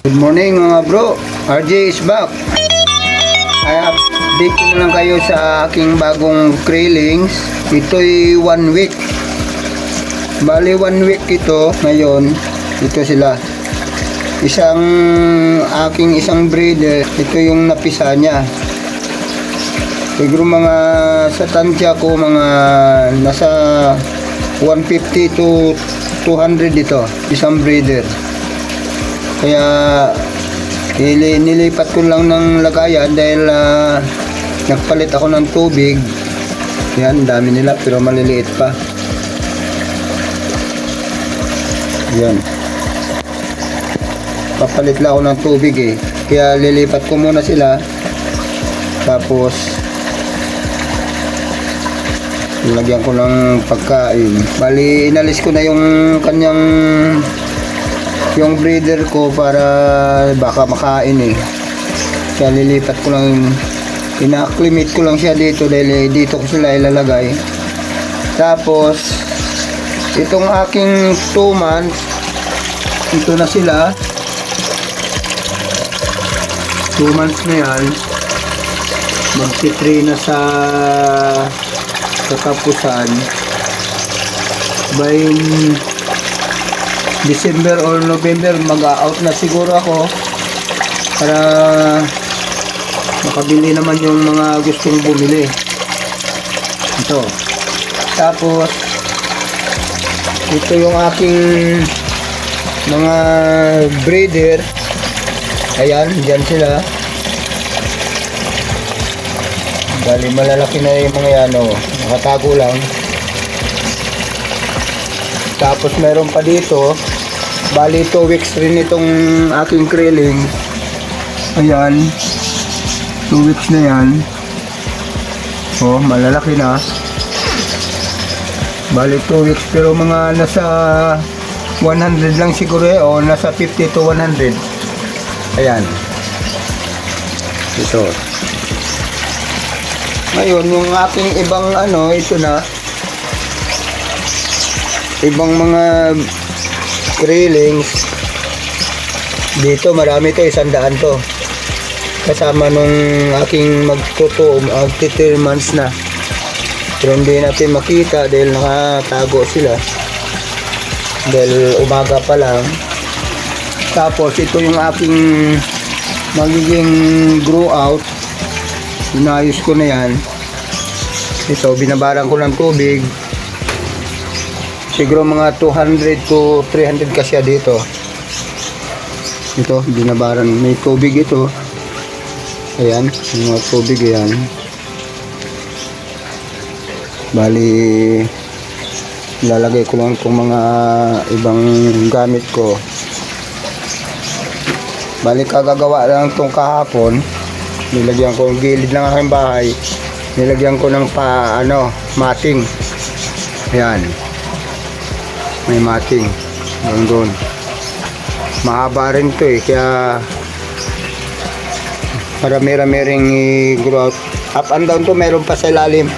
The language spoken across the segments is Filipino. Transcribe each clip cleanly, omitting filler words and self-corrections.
Good morning mga bro, RJ is back. I update ko na lang kayo sa aking bagong krillings. Ito'y 1 week. Bali 1 week ito ngayon. Ito sila. Isang breeder. Ito yung napisa niya. Siguro mga sa tansya ko mga nasa 150 to 200 ito. Isang breeder. Kaya nilipat ko lang ng lagayan dahil nagpalit ako ng tubig. Yan, dami nila pero maliliit pa. Yan. Papalit lang ako ng tubig eh. Kaya lilipat ko muna sila. Tapos lagyan ko ng pagkain. Bali, inalis ko na yung kanyang breeder ko para baka makain eh. Kaya lilipat ko lang, ina-acclimate ko lang siya dito dahil dito ko sila ilalagay. Tapos itong aking 2 months, ito na sila. 2 months na yan. Magti-3 na sa katapusan. By December or November mag-out na siguro ako para makabili naman yung mga gustong bumili. Ito. Tapos ito yung aking mga breeder. Ayan, dyan sila. Bali malalaki na yung mga yan, oh. Nakatago lang. Tapos meron pa dito, bali 2 weeks rin itong aking krilling. Ayan, 2 weeks na yan. Oh, malalaki na. Bali 2 weeks pero mga nasa 100 lang siguro eh, o nasa 50 to 100. Ayan. Ito. Ngayon, yung aking ibang ito na. Ibang mga krillings dito, marami to, 100 to kasama nung aking magti 3 months na, pero hindi natin makita dahil nakatago sila dahil umaga pa lang. Tapos ito yung aking magiging grow out, inayos ko na yan. Ito, binabaran ko ng tubig. Siguro mga 200 to 300 kasya dito. Ito, binabaran. May tubig ito. Ayan, mga tubig yan. Bali, lalagay ko lang itong mga ibang gamit ko. Bali, kagagawa lang itong kahapon. Nilagyan ko yung gilid ng aking bahay. Nilagyan ko ng mating. Ayan. May mating doon. Mahaba rin to eh, kaya marami-rami ring i-grow out. Up and down to, meron pa sa ilalim.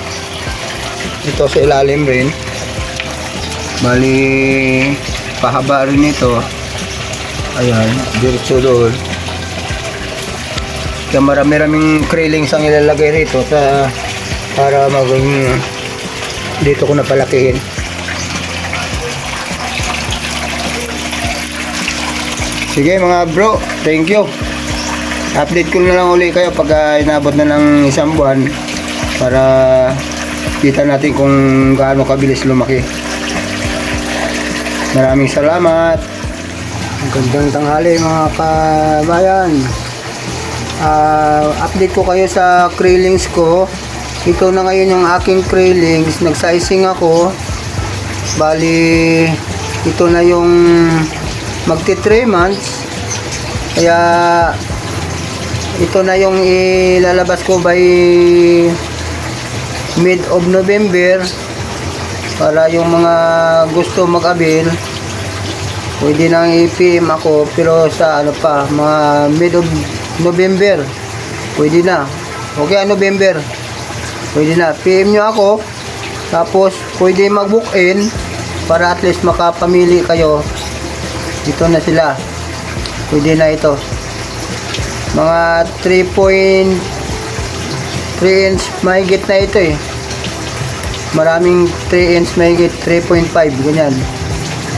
Ito sa ilalim rin. Bali pahaba rin ito. Ayan, diretso doon. Kaya marami-raming krillings ang ilalagay rito para maging dito ko napalakihin. Sige mga bro, thank you. Update ko na lang uli kayo pag inabot na ng 1 buwan para kita natin kung gaano kabilis lumaki. Maraming salamat. Magandang tanghali mga kabayan. Update ko kayo sa krillings ko. Ito na ngayon yung aking krillings. Nag-sizing ako. Bali, ito na yung magti 3 months. Kaya ito na yung ilalabas ko by mid of November para yung mga gusto mag-avail pwede nang i-PM ako, pero sa mga mid of November pwede na. Okay, November pwede na, PM nyo ako, tapos pwede mag-book in para at least makapamili kayo. Dito na sila. pwede na ito. Mga 3.3 inch mahigit na ito eh. Maraming 3 inch mahigit, 3.5 ganyan.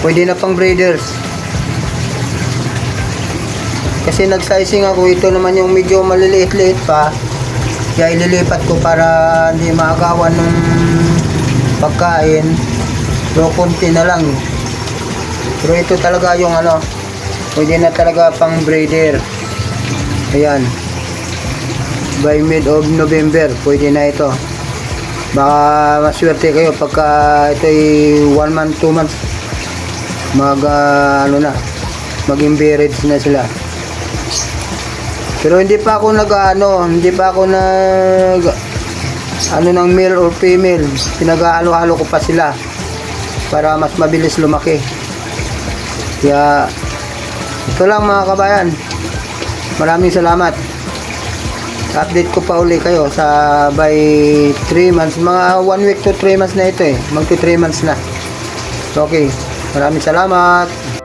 Pwede na pang breeders. Kasi nag-sizing ako, ito naman yung medyo maliliit-liit pa. Kaya ililipat ko para hindi maagawan ng pagkain. Pero konti na lang. Pero ito talaga yung ano, pwede na talaga pang breeder. Ayan. By mid of November, pwede na ito. Baka maswerte kayo pagka ito ay 1 month, 2 months. Ano na, maging bearage na sila. Pero hindi pa ako hindi pa ako ng male or female. Pinag-halo-halo ko pa sila para mas mabilis lumaki. Kaya ito lang mga kabayan. Maraming salamat. Update ko pa uli kayo sa by 3 months. Mga 1 week to 3 months na ito eh. Magto 3 months na. Okay. Maraming salamat.